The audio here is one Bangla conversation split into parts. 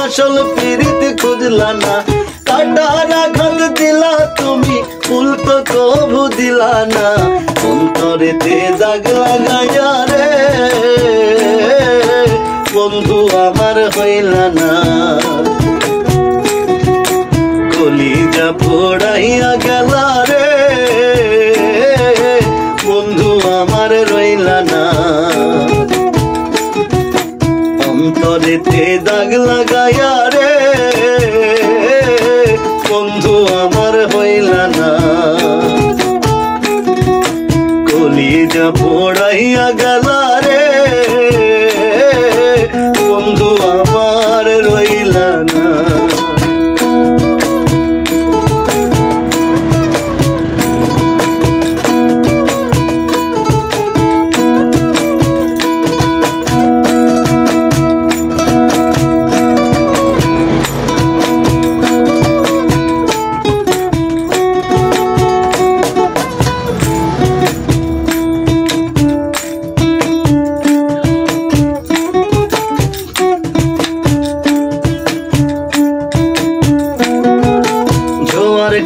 আসল পিরিত খুঁজলা না, কাটার আঘাত দিলা তুমি, ফুল তো কভু দিলা না। অন্তরেতে দাগ লাগাইয়া রে বন্ধু আমার হইলা না, কলিজা পোড়াইয়া গেলা রে বন্ধু আমার রইলা না। অন্তরেতে দাগ লাগাইয়া রে বন্ধু আমার হইলা না, কলিজা পোড়াইয়া গেলা রে বন্ধু আমার রইলা না।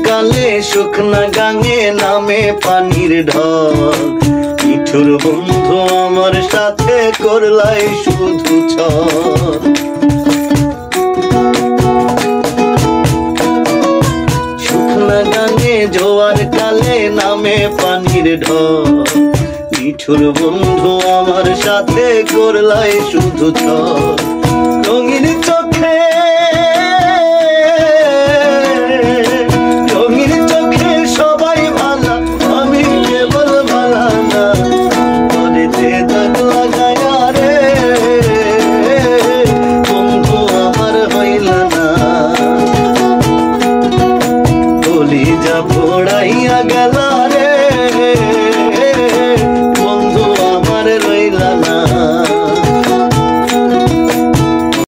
কালে শুকনা গাঙে নামে পানির ঢল, মিঠুর বন্ধু আমার সাথে করলাই শুধু ছল। শুকনা গাঙে জোয়ার কালে নামে পানির ঢল, মিঠুর বন্ধু আমার সাথে করলাই শুধু ছল। রঙিন চোখে পোড়াইয়া গেলা